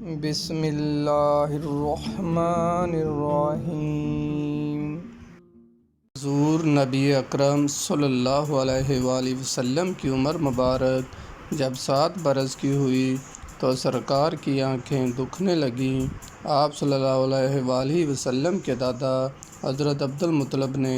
بسم اللہ الرحمن الرحیم۔ حضور نبی اکرم صلی اللہ علیہ وآلہ وسلم کی عمر مبارک جب 7 برس کی ہوئی تو سرکار کی آنکھیں دکھنے لگیں۔ آپ صلی اللہ علیہ وآلہ وسلم کے دادا حضرت عبدالمطلب نے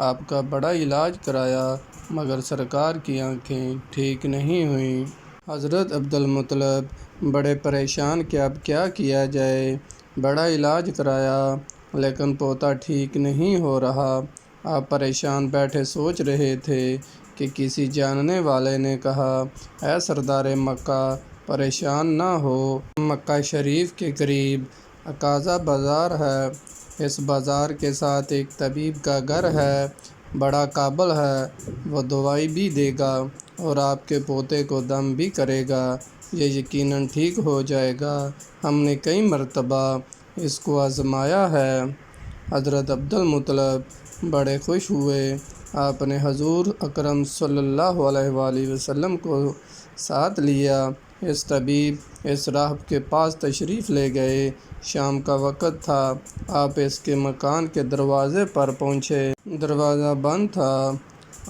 آپ کا بڑا علاج کرایا مگر سرکار کی آنکھیں ٹھیک نہیں ہوئیں۔ حضرت عبدالمطلب بڑے پریشان کہ اب کیا کیا جائے۔ بڑا علاج کرایا لیکن پوتا ٹھیک نہیں ہو رہا۔ آپ پریشان بیٹھے سوچ رہے تھے کہ کسی جاننے والے نے کہا، اے سردار مکہ پریشان نہ ہو، مکہ شریف کے قریب عکاظہ بازار ہے، اس بازار کے ساتھ ایک طبیب کا گھر ہے، بڑا قابل ہے، وہ دوائی بھی دے گا اور آپ کے پوتے کو دم بھی کرے گا، یہ یقیناً ٹھیک ہو جائے گا، ہم نے کئی مرتبہ اس کو آزمایا ہے۔ حضرت عبدالمطلب بڑے خوش ہوئے۔ آپ نے حضور اکرم صلی اللہ علیہ وآلہ وسلم کو ساتھ لیا۔ اس طبیب اس راہب کے پاس تشریف لے گئے۔ شام کا وقت تھا۔ آپ اس کے مکان کے دروازے پر پہنچے۔ دروازہ بند تھا۔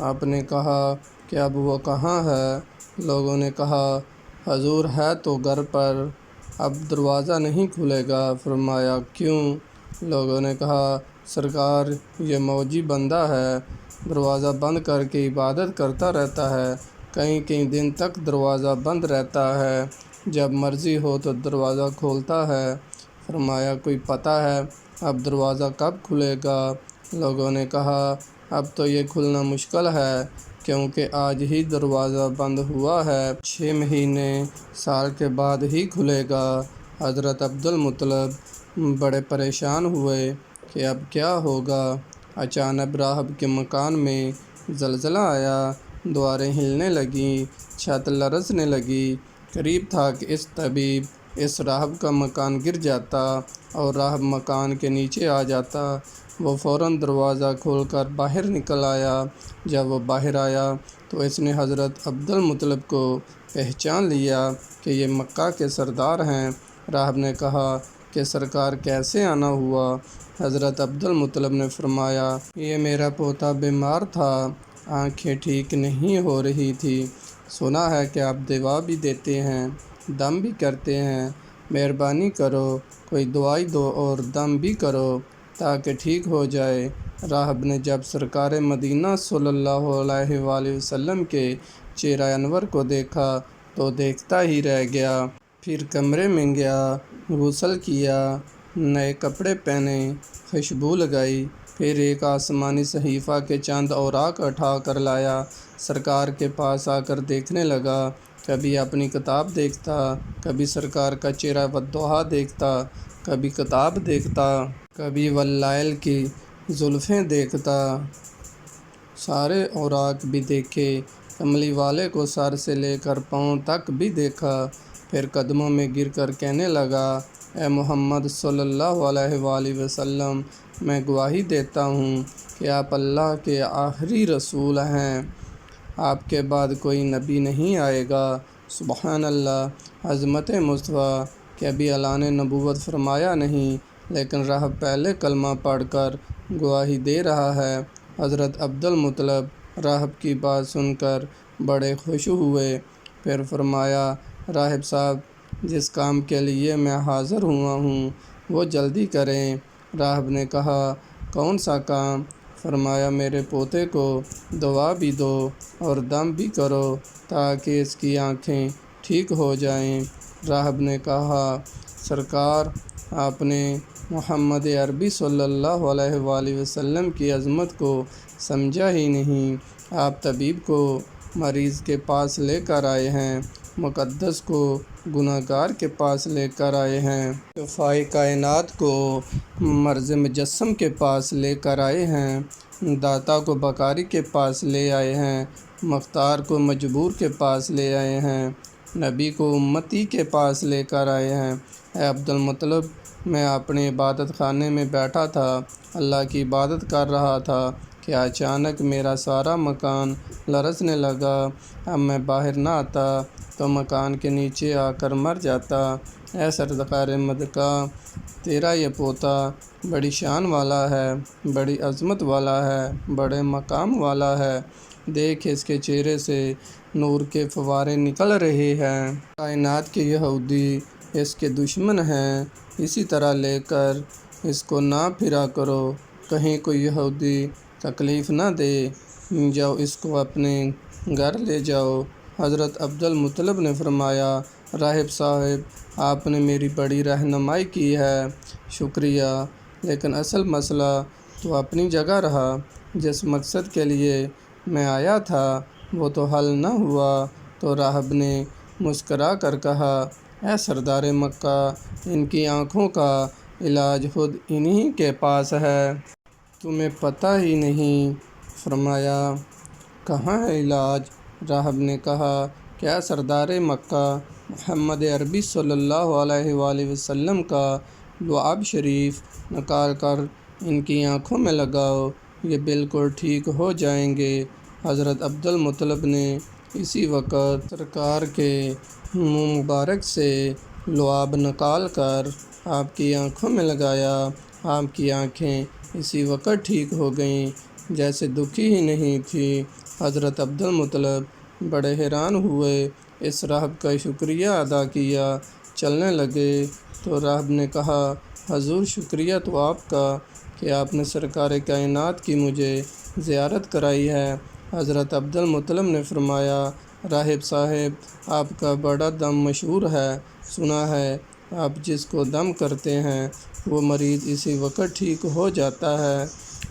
آپ نے کہا کہ اب وہ کہاں ہے؟ لوگوں نے کہا، حضور ہے تو گھر پر، اب دروازہ نہیں کھلے گا۔ فرمایا کیوں؟ لوگوں نے کہا، سرکار یہ موجی بندہ ہے، دروازہ بند کر کے عبادت کرتا رہتا ہے، کئی دن تک دروازہ بند رہتا ہے، جب مرضی ہو تو دروازہ کھولتا ہے۔ فرمایا کوئی پتہ ہے اب دروازہ کب کھلے گا؟ لوگوں نے کہا، اب تو یہ کھلنا مشکل ہے کیونکہ آج ہی دروازہ بند ہوا ہے، 6 مہینے سال کے بعد ہی کھلے گا۔ حضرت عبدالمطلب بڑے پریشان ہوئے کہ اب کیا ہوگا۔ اچانک راہب کے مکان میں زلزلہ آیا، دیواریں ہلنے لگیں، چھت لرزنے لگی۔ قریب تھا کہ اس طبیب اس راہب کا مکان گر جاتا اور راہب مکان کے نیچے آ جاتا۔ وہ فوراً دروازہ کھول کر باہر نکل آیا۔ جب وہ باہر آیا تو اس نے حضرت عبدالمطلب کو پہچان لیا کہ یہ مکہ کے سردار ہیں۔ راہب نے کہا کہ سرکار کیسے آنا ہوا؟ حضرت عبدالمطلب نے فرمایا، یہ میرا پوتا بیمار تھا، آنکھیں ٹھیک نہیں ہو رہی تھی، سنا ہے کہ آپ دوا بھی دیتے ہیں، دم بھی کرتے ہیں، مہربانی کرو کوئی دوائی دو اور دم بھی کرو تاکہ ٹھیک ہو جائے۔ راہب نے جب سرکار مدینہ صلی اللہ علیہ وآلہ وسلم کے چہرہ انور کو دیکھا تو دیکھتا ہی رہ گیا۔ پھر کمرے میں گیا، غسل کیا، نئے کپڑے پہنے، خوشبو لگائی، پھر ایک آسمانی صحیفہ کے چند اوراق اٹھا کر لایا، سرکار کے پاس آ کر دیکھنے لگا۔ کبھی اپنی کتاب دیکھتا، کبھی سرکار کا چہرہ والضحیٰ دیکھتا، کبھی کتاب دیکھتا، کبھی واللیل کی زلفیں دیکھتا۔ سارے اوراق بھی دیکھے، کملی والے کو سر سے لے کر پاؤں تک بھی دیکھا، پھر قدموں میں گر کر کہنے لگا، اے محمد صلی اللہ علیہ وآلہ وسلم، میں گواہی دیتا ہوں کہ آپ اللہ کے آخری رسول ہیں، آپ کے بعد کوئی نبی نہیں آئے گا۔ سبحان اللہ، عظمت مصطفیٰ کہ ابھی اعلان نبوت فرمایا نہیں لیکن راہب پہلے کلمہ پڑھ کر گواہی دے رہا ہے۔ حضرت عبدالمطلب راہب کی بات سن کر بڑے خوش ہوئے۔ پھر فرمایا، راہب صاحب جس کام کے لیے میں حاضر ہوا ہوں وہ جلدی کریں۔ راہب نے کہا، کون سا کام؟ فرمایا، میرے پوتے کو دوا بھی دو اور دم بھی کرو تاکہ اس کی آنکھیں ٹھیک ہو جائیں۔ راہب نے کہا، سرکار آپ نے محمد عربی صلی اللہ علیہ وآلہ وسلم کی عظمت کو سمجھا ہی نہیں، آپ طبیب کو مریض کے پاس لے کر آئے ہیں، مقدس کو گناہ گار کے پاس لے کر آئے ہیں، شفیع کائنات کو مرض مجسم کے پاس لے کر آئے ہیں، داتا کو بکاری کے پاس لے آئے ہیں، مختار کو مجبور کے پاس لے آئے ہیں، نبی کو امتی کے پاس لے کر آئے ہیں۔ اے عبدالمطلب، میں اپنے عبادت خانے میں بیٹھا تھا، اللہ کی عبادت کر رہا تھا کہ اچانک میرا سارا مکان لرزنے لگا۔ اب میں باہر نہ آتا تو مکان کے نیچے آ کر مر جاتا۔ اے سردار مکہ، تیرا یہ پوتا بڑی شان والا ہے، بڑی عظمت والا ہے، بڑے مقام والا ہے۔ دیکھ، اس کے چہرے سے نور کے فوارے نکل رہے ہیں۔ کائنات کے یہودی اس کے دشمن ہیں، اسی طرح لے کر اس کو نہ پھرا کرو، کہیں کوئی یہودی تکلیف نہ دے۔ جاؤ، اس کو اپنے گھر لے جاؤ۔ حضرت عبدالمطلب نے فرمایا، راہب صاحب، آپ نے میری بڑی رہنمائی کی ہے، شکریہ، لیکن اصل مسئلہ تو اپنی جگہ رہا۔ جس مقصد کے لیے میں آیا تھا وہ تو حل نہ ہوا۔ تو راہب نے مسکرا کر کہا، اے سردار مکہ، ان کی آنکھوں کا علاج خود انہی کے پاس ہے۔ تمہیں پتہ ہی نہیں۔ فرمایا، کہاں ہے علاج؟ راہب نے کہا کہ اے سردار مکہ، محمد عربی صلی اللہ علیہ وآلہ وسلم کا لعاب شریف نکال کر ان کی آنکھوں میں لگاؤ، یہ بالکل ٹھیک ہو جائیں گے۔ حضرت عبدالمطلب نے اسی وقت سرکار کے منہ مبارک سے لعاب نکال کر آپ کی آنکھوں میں لگایا۔ آپ کی آنکھیں اسی وقت ٹھیک ہو گئیں، جیسے دکھی ہی نہیں تھیں۔ حضرت عبدالمطلب بڑے حیران ہوئے، اس راہب کا شکریہ ادا کیا، چلنے لگے۔ تو راہب نے کہا، حضور، شکریہ تو آپ کا کہ آپ نے سرکار کائنات کی مجھے زیارت کرائی ہے۔ حضرت عبدالمطلب نے فرمایا، راہب صاحب، آپ کا بڑا دم مشہور ہے، سنا ہے آپ جس کو دم کرتے ہیں وہ مریض اسی وقت ٹھیک ہو جاتا ہے۔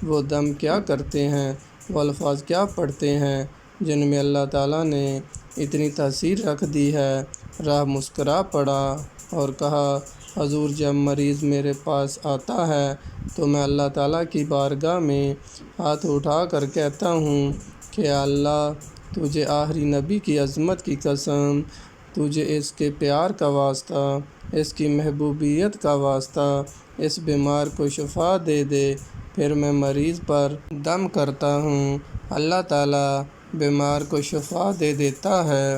وہ دم کیا کرتے ہیں، وہ الفاظ کیا پڑھتے ہیں جن میں اللہ تعالیٰ نے اتنی تاثیر رکھ دی ہے؟ راہب مسکرا پڑا اور کہا، حضور، جب مریض میرے پاس آتا ہے تو میں اللہ تعالیٰ کی بارگاہ میں ہاتھ اٹھا کر کہتا ہوں کہ اللہ، تجھے آخری نبی کی عظمت کی قسم، تجھے اس کے پیار کا واسطہ، اس کی محبوبیت کا واسطہ، اس بیمار کو شفا دے دے۔ پھر میں مریض پر دم کرتا ہوں، اللہ تعالیٰ بیمار کو شفا دے دیتا ہے۔